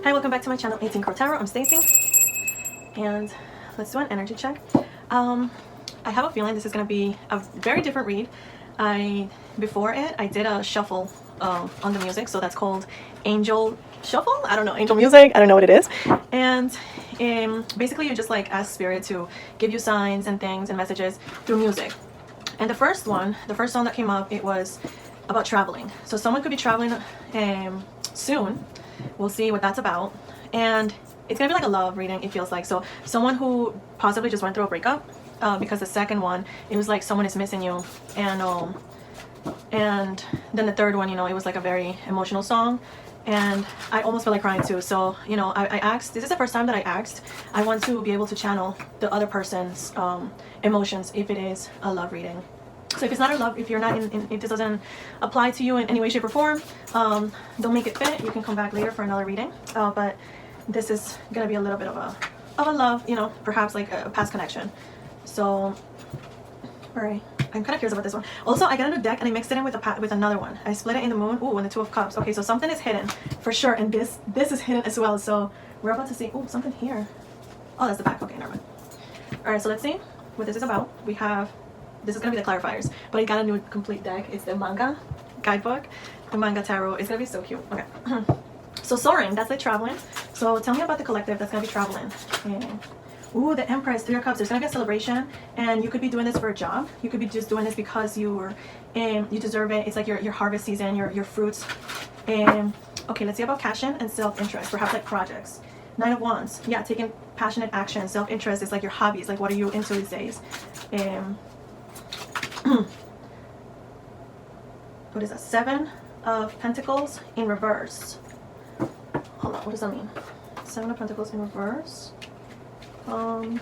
Hi, welcome back to my channel, 18 Karol Tarot. I'm Stacy, and let's do an energy check. I have a feeling this is going to be a very different read. Before it, I did a shuffle on the music, so that's called angel shuffle. I don't know, angel music. I don't know what it is. And basically, you just like ask spirit to give you signs and things and messages through music. And the first song that came up, it was about traveling. So someone could be traveling soon. We'll see what that's about. And it's gonna be like a love reading, it feels like. So someone who possibly just went through a breakup, because the second one, it was like someone is missing you. And then the third one, you know, it was like a very emotional song. And I almost feel like crying too. So, you know, I asked, this is the first time that I asked, I want to be able to channel the other person's emotions if it is a love reading. So if it's not a love, if you're not if this doesn't apply to you in any way, shape, or form, don't make it fit. You can come back later for another reading. But this is gonna be a little bit of a love, you know, perhaps like a past connection. So, all right, I'm kind of curious about this one. Also, I got a new deck and I mixed it in with another one. I split it in the moon. Ooh, and the Two of Cups. Okay, so something is hidden for sure, and this is hidden as well. So we're about to see. Ooh, something here. Oh, that's the back. Okay, never mind. All right, so let's see what this is about. We have. This is going to be the clarifiers, but I got a new complete deck. It's the manga guidebook, the manga tarot. It's going to be so cute. Okay. So soaring, that's like traveling. So tell me about the collective that's going to be traveling. Ooh, the Empress, Three of Cups. There's going to be a celebration, and you could be doing this for a job. You could be just doing this because you deserve it. It's like your harvest season, your fruits. Okay, let's see about passion and self-interest, perhaps like projects. Nine of Wands. Yeah, taking passionate action. Self-interest is like your hobbies. Like, what are you into these days? What is that? Seven of Pentacles in reverse. Hold on, what does that mean? Seven of Pentacles in reverse. It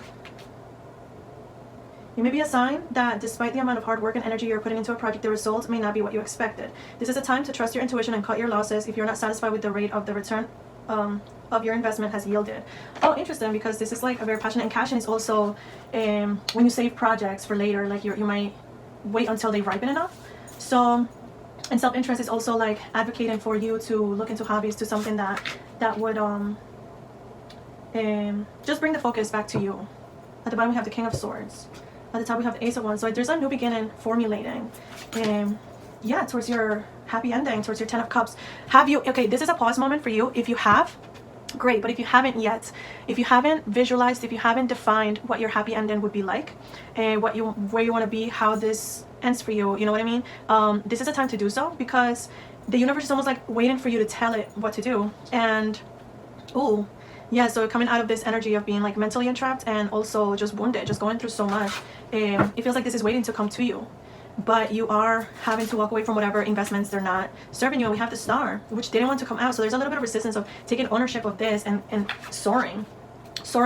may be a sign that despite the amount of hard work and energy you're putting into a project, the results may not be what you expected. This is a time to trust your intuition and cut your losses if you're not satisfied with the rate of the return of your investment has yielded. Oh, interesting, because this is like a very passionate, and passion is also when you save projects for later, like you might wait until they ripen enough. So, and self-interest is also like advocating for you to look into hobbies, to something that would just bring the focus back to you. At the bottom we have the King of Swords. At the top we have the Ace of Wands. So there's a new beginning formulating. Yeah, towards your happy ending, towards your Ten of Cups. Okay, this is a pause moment for you. If you have, great, but if you haven't yet, if you haven't visualized, if you haven't defined what your happy ending would be like, and where you want to be, how this ends for you, you know what I mean? This is a time to do so, because the universe is almost like waiting for you to tell it what to do. And ooh, yeah, so coming out of this energy of being like mentally entrapped and also just wounded, just going through so much, it feels like this is waiting to come to you. But you are having to walk away from whatever investments they're not serving you. And we have the Star, which didn't want to come out. So there's a little bit of resistance of taking ownership of this and soaring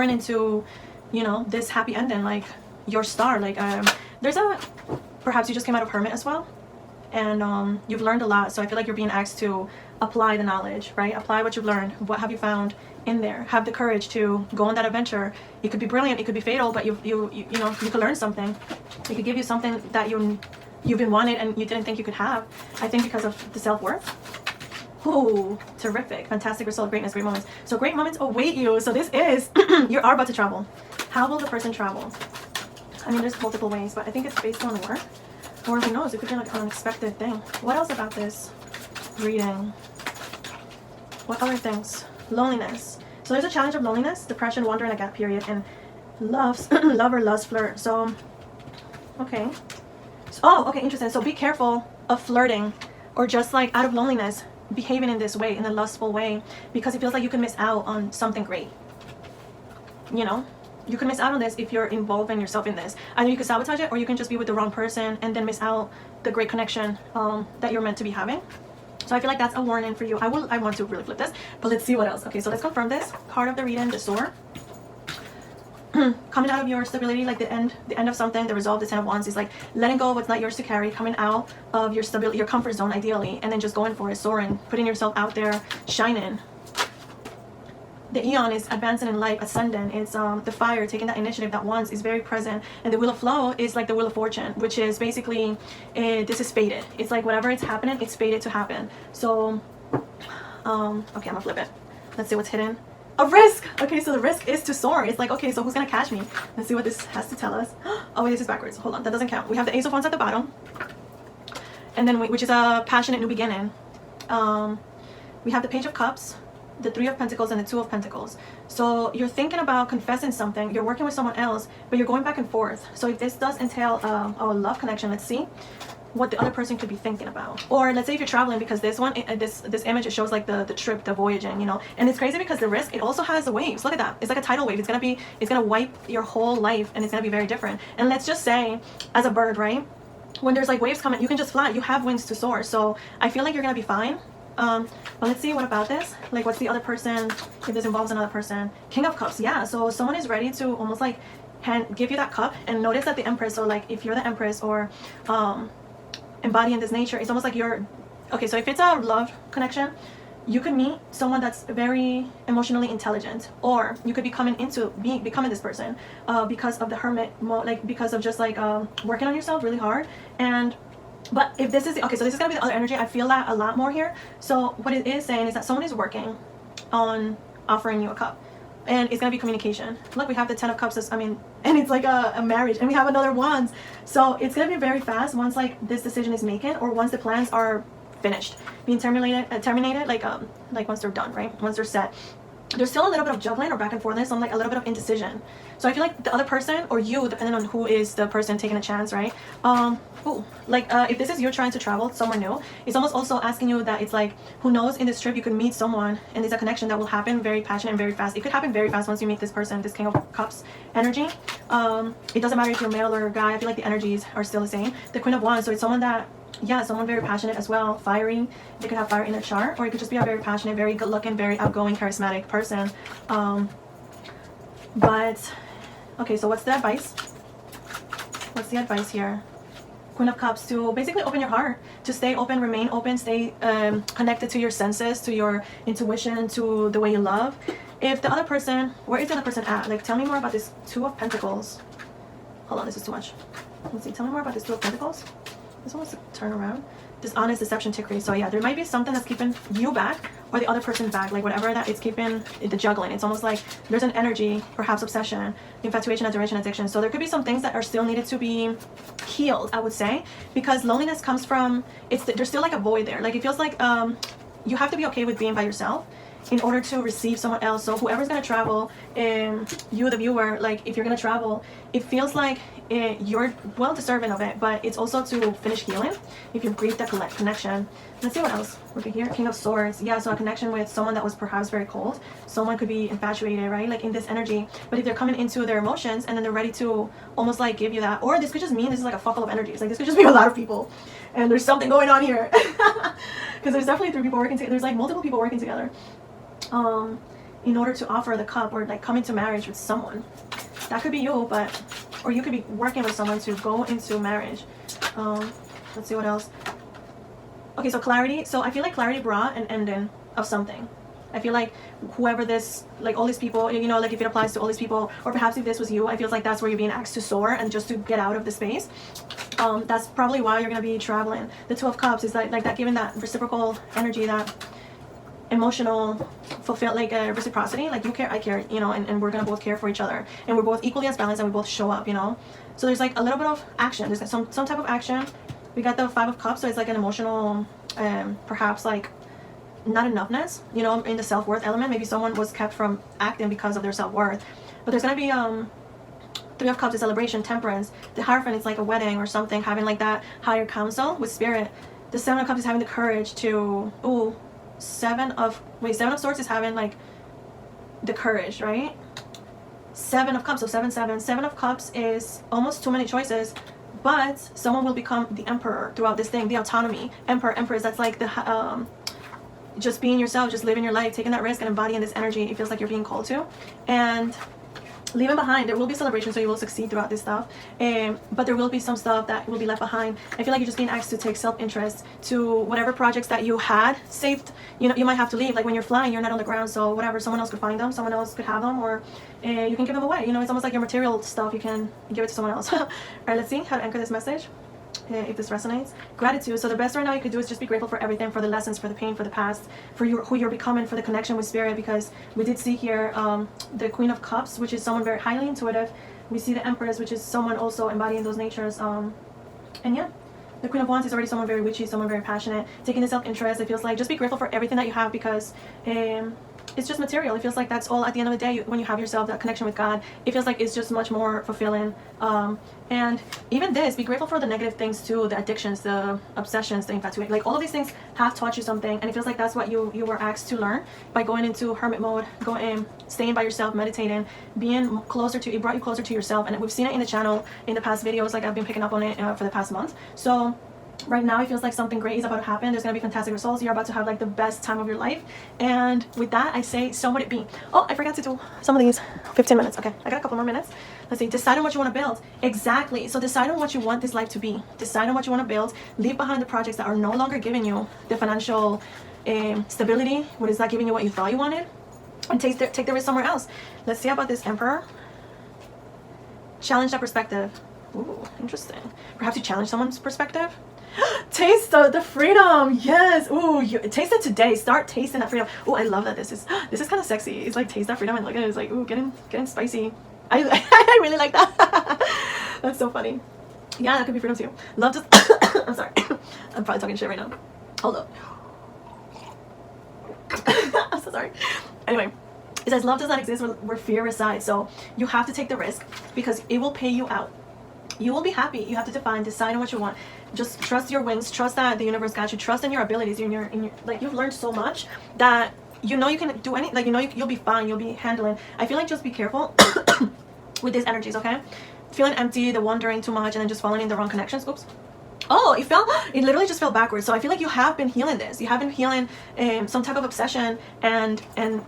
into, you know, this happy ending, like your star. Like perhaps you just came out of Hermit as well, and you've learned a lot. So I feel like you're being asked to apply the knowledge, right? Apply what you've learned. What have you found in there? Have the courage to go on that adventure. It could be brilliant, it could be fatal, but you know, you could learn something. It could give you something that you've been wanted and you didn't think you could have. I think because of the self-worth. Ooh, terrific, fantastic result, greatness, great moments. So great moments await you. So this is you are about to travel. How will the person travel? I mean, there's multiple ways, but I think it's based on work, or who knows, it could be like an unexpected thing. What else about this reading? What other things? Loneliness. So there's a challenge of loneliness, depression, wonder, and a gap period, and love or lust, flirt. So okay. Oh, okay, interesting. So be careful of flirting or just like out of loneliness behaving in this way, in a lustful way, because it feels like you can miss out on something great. You know, you can miss out on this if you're involving yourself in this. Either you can sabotage it, or you can just be with the wrong person and then miss out the great connection that you're meant to be having. So I feel like that's a warning for you. I want to really flip this, but let's see what else. Okay, so let's confirm this. Card of the reading, the Sword. Coming out of your stability, like the end of something, the resolve, the Ten of Wands is like letting go of what's not yours to carry, coming out of your stability, your comfort zone ideally, and then just going for it, soaring, putting yourself out there, shining. The Eon is advancing in life, ascending. It's the fire, taking that initiative. That Wands is very present, and the Wheel of Flow is like the Wheel of Fortune, which is basically this is fated. It's like whatever is happening, it's fated to happen. So okay, I'm gonna flip it. Let's see what's hidden. A risk. Okay, so the risk is to soar. It's like, okay, so who's gonna catch me? Let's see what this has to tell us. Oh wait, this is backwards. Hold on, that doesn't count. We have the Ace of Wands at the bottom, and then which is a passionate new beginning. We have the Page of Cups, the Three of Pentacles, and the Two of Pentacles. So you're thinking about confessing something. You're working with someone else, but you're going back and forth. So if this does entail a love connection, let's see what the other person could be thinking about. Or let's say if you're traveling, because this one, this image, it shows like the trip, the voyaging, you know. And it's crazy because the risk, it also has the waves. Look at that. It's like a tidal wave. It's gonna wipe your whole life, and it's gonna be very different. And let's just say, as a bird, right, when there's like waves coming, you can just fly. You have wings to soar. So I feel like you're gonna be fine. But let's see, what about this? Like, what's the other person, if this involves another person? King of Cups. Yeah, so someone is ready to almost like give you that cup. And notice that the Empress, or like if you're the Empress, or embodying this nature, it's almost like you're okay. So if it's a love connection, you could meet someone that's very emotionally intelligent, or you could be coming into becoming this person because of the Hermit, like because of just like working on yourself really hard. And but if this is okay, so this is gonna be the other energy. I feel that a lot more here. So what it is saying is that someone is working on offering you a cup, and it's gonna be communication. Look, we have the Ten of Cups. and it's like a marriage, and we have another Wands. So it's gonna be very fast once like this decision is making, or once the plans are finished, being terminated, like once they're done, right? Once they're set. There's still a little bit of juggling or back and forthness, on like a little bit of indecision. So I feel like the other person, or you, depending on who is the person taking a chance, right? If this is you trying to travel somewhere new, it's almost also asking you that it's like, who knows, in this trip you could meet someone, and there's a connection that will happen very passionate and very fast. It could happen very fast once you meet this person, this King of Cups energy. It doesn't matter if you're male or a guy. I feel like the energies are still the same. The Queen of Wands, so it's someone that, yeah, someone very passionate as well, fiery. They could have fire in their chart, or it could just be a very passionate, very good looking, very outgoing, charismatic person. But okay, so what's the advice? What's the advice here? Queen of Cups, to basically open your heart, to stay open, remain open, stay connected to your senses, to your intuition, to the way you love. If the other person, where is the other person at? Like, tell me more about this Two of Pentacles. Hold on, this is too much. Let's see, tell me more about this Two of Pentacles. This one wants to turn around. Dishonest, deception, trickery. So yeah, there might be something that's keeping you back, or the other person back, like whatever that it's keeping, the juggling. It's almost like there's an energy, perhaps obsession, infatuation, adoration, addiction. So there could be some things that are still needed to be healed, I would say, because loneliness comes from, there's still like a void there. Like it feels like you have to be okay with being by yourself in order to receive someone else. So whoever's gonna travel, you the viewer, like if you're gonna travel, it feels like you're well deserving of it, but it's also to finish healing if you've grieved that connection. Let's see what else over here. King of Swords. Yeah, so a connection with someone that was perhaps very cold. Someone could be infatuated, right, like in this energy, but if they're coming into their emotions and then they're ready to almost like give you that, or this could just mean this is like a fuckful of energies. Like this could just be a lot of people, and there's something going on here because there's definitely 3 people working together. There's like multiple people working together in order to offer the cup, or like come into marriage with someone. That could be you, or you could be working with someone to go into marriage. Let's see what else. Okay, so clarity. So I feel like clarity brought an ending of something. I feel like whoever this, like all these people, you know, like if it applies to all these people, or perhaps if this was you, I feel like that's where you're being asked to soar and just to get out of the space. That's probably why you're gonna be traveling. The Two of Cups is like that, giving that reciprocal energy, that emotional fulfill, like reciprocity, like you care, I care, you know, and we're gonna both care for each other, and we're both equally as balanced, and we both show up, you know. So there's like a little bit of action, there's like some type of action. We got the Five of Cups, so it's like an emotional perhaps like not enoughness, you know, in the self-worth element. Maybe someone was kept from acting because of their self-worth. But there's gonna be Three of Cups is celebration, temperance. The Hierophant is like a wedding or something, having like that higher counsel with spirit. The Seven of Cups is having the courage to Seven of Swords is having like the courage, right? Seven of Cups, so 7 7. Seven of Cups is almost too many choices, but someone will become the emperor throughout this thing. The autonomy, emperor, empress. That's like the just being yourself, just living your life, taking that risk and embodying this energy. It feels like you're being called to, and leaving behind. There will be celebration, so you will succeed throughout this stuff, but there will be some stuff that will be left behind. I feel like you're just being asked to take self-interest to whatever projects that you had saved. You know, you might have to leave, like when you're flying, you're not on the ground, so whatever, someone else could find them, someone else could have them, or you can give them away. You know, it's almost like your material stuff, you can give it to someone else. All right, let's see how to anchor this message. if this resonates. Gratitude. So the best right now you could do is just be grateful for everything, for the lessons, for the pain, for the past, for who you're becoming, for the connection with spirit, because we did see here the Queen of Cups, which is someone very highly intuitive. We see the Empress, which is someone also embodying those natures. And yeah, the Queen of Wands is already someone very witchy, someone very passionate, taking the self-interest. It feels like just be grateful for everything that you have, because it's just material. It feels like that's all at the end of the day. When you have yourself, that connection with God, it feels like it's just much more fulfilling. And even this, be grateful for the negative things too, the addictions, the obsessions, the infatuation. Like all of these things have taught you something, and it feels like that's what you were asked to learn by going into hermit mode, going, staying by yourself, meditating, being closer to. It brought you closer to yourself, and we've seen it in the channel in the past videos. Like I've been picking up on it for the past month. So right now it feels like something great is about to happen. There's gonna be fantastic results. You're about to have like the best time of your life, and with that I say, so would it be. Oh, I forgot to do some of these. 15 minutes. Okay, I got a couple more minutes. Let's see. Decide on what you want to build. Exactly. So decide on what you want this life to be. Decide on what you want to build. Leave behind the projects that are no longer giving you the financial stability, what is not giving you what you thought you wanted, and take the risk somewhere else. Let's see about this Emperor. Challenge that perspective. Ooh, interesting. Perhaps you challenge someone's perspective. Taste the freedom. Yes. Ooh, taste it today. Start tasting that freedom. Ooh, I love that this is kind of sexy. It's like taste that freedom, and look at it. It's like, ooh, getting spicy. I really like that. That's so funny. Yeah, that could be freedom too. Love just I'm sorry. I'm probably talking shit right now. Hold up. I'm so sorry. Anyway, it says love does not exist where fear resides. So you have to take the risk, because it will pay you out. You will be happy. You have to decide on what you want. Just trust your wings. Trust that the universe got you. Trust in your abilities. In your like, you've learned so much that you know you can do any. Like, you know you'll be fine. You'll be handling. I feel like just be careful with these energies. Okay, feeling empty, the wondering too much, and then just falling in the wrong connections. Oops. Oh, it literally just fell backwards. So I feel like you have been healing this. You have been healing some type of obsession, and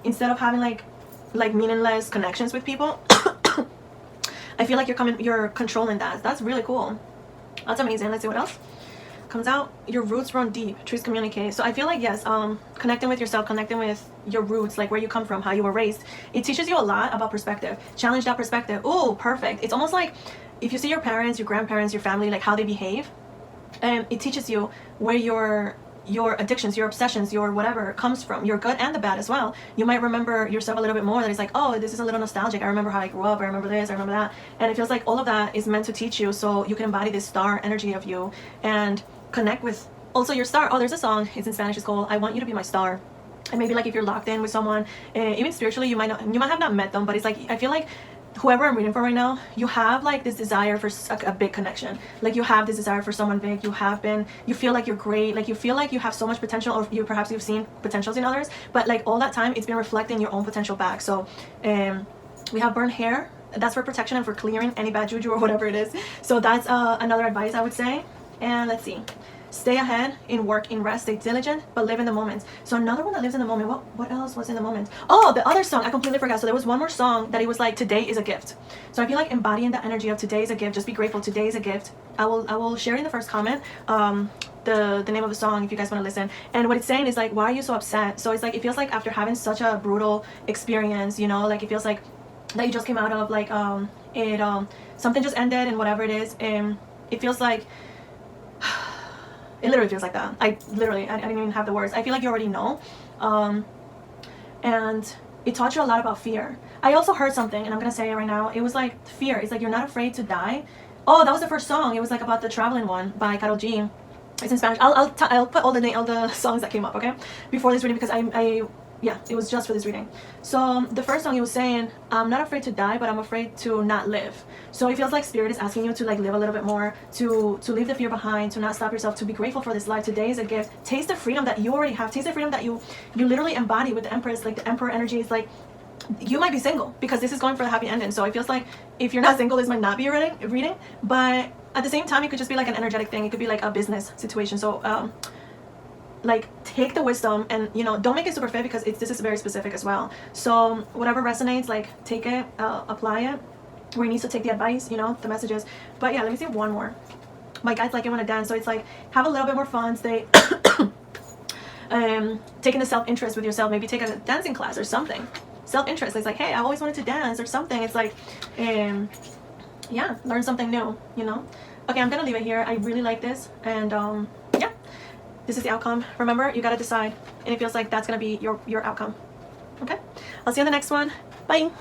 instead of having like meaningless connections with people. I feel like you're controlling that. That's really cool. That's amazing. Let's see what else comes out. Your roots run deep. Trees communicate. So I feel like, yes, connecting with yourself, connecting with your roots, like where you come from, how you were raised. It teaches you a lot about perspective. Challenge that perspective. Oh, perfect. It's almost like if you see your parents, your grandparents, your family, like how they behave, and it teaches you where your addictions, your obsessions, your whatever comes from, your good and the bad as well. You might remember yourself a little bit more, that it's like, oh, this is a little nostalgic. I remember how I grew up. I remember this. I remember that. And it feels like all of that is meant to teach you, so you can embody this star energy of you and connect with also your star. Oh, there's a song. It's in Spanish. It's called "I Want You to Be My Star." And maybe like if you're locked in with someone, even spiritually, you might have not met them, but it's like, I feel like whoever I'm reading for right now, you have like this desire for a big connection. Like you have this desire for someone big. You feel like you're great. Like you feel like you have so much potential, or perhaps you've seen potentials in others, but like all that time it's been reflecting your own potential back. So we have burnt hair. That's for protection and for clearing any bad juju or whatever it is. So that's another advice I would say. And let's see. Stay ahead in work, in rest, stay diligent, but live in the moment. So another one that lives in the moment. What else was in the moment? Oh, the other song, I completely forgot. So there was one more song that it was like, today is a gift. So I feel like embodying the energy of today is a gift. Just be grateful. Today is a gift. I will share in the first comment the name of the song if you guys want to listen. And what it's saying is like, why are you so upset? So it's like, it feels like after having such a brutal experience, you know, like it feels like that you just came out of like something just ended and whatever it is, and it feels like it literally feels like that. I didn't even have the words. I feel like you already know. And it taught you a lot about fear. I also heard something, and I'm gonna say it right now. It was like fear. It's like you're not afraid to die. Oh, that was the first song. It was like about the traveling one by Karol G. It's in Spanish. I'll put all the songs that came up, okay, before this reading, because yeah, it was just for this reading. So the first song, he was saying, I'm not afraid to die, but I'm afraid to not live. So it feels like spirit is asking you to like live a little bit more, to leave the fear behind, to not stop yourself, to be grateful for this life. Today is a gift. Taste the freedom that you already have. Taste the freedom that you literally embody with the Empress. Like the Emperor energy is like, you might be single because this is going for the happy ending. So it feels like if you're not single, this might not be your reading, but at the same time, it could just be like an energetic thing. It could be like a business situation. So like take the wisdom and, you know, don't make it super fit, because this is very specific as well. So whatever resonates, like take it, apply it where you need to take the advice, you know, the messages. But yeah, let me see one more. My guys like it when I dance. So it's like, have a little bit more fun, stay taking the self-interest with yourself. Maybe take a dancing class or something. Self-interest. It's like, hey, I always wanted to dance or something. It's like yeah, learn something new, you know. Okay, I'm gonna leave it here. I really like this, and yeah, this is the outcome. Remember, you gotta decide, and it feels like that's gonna be your outcome. Okay, I'll see you in the next one. Bye.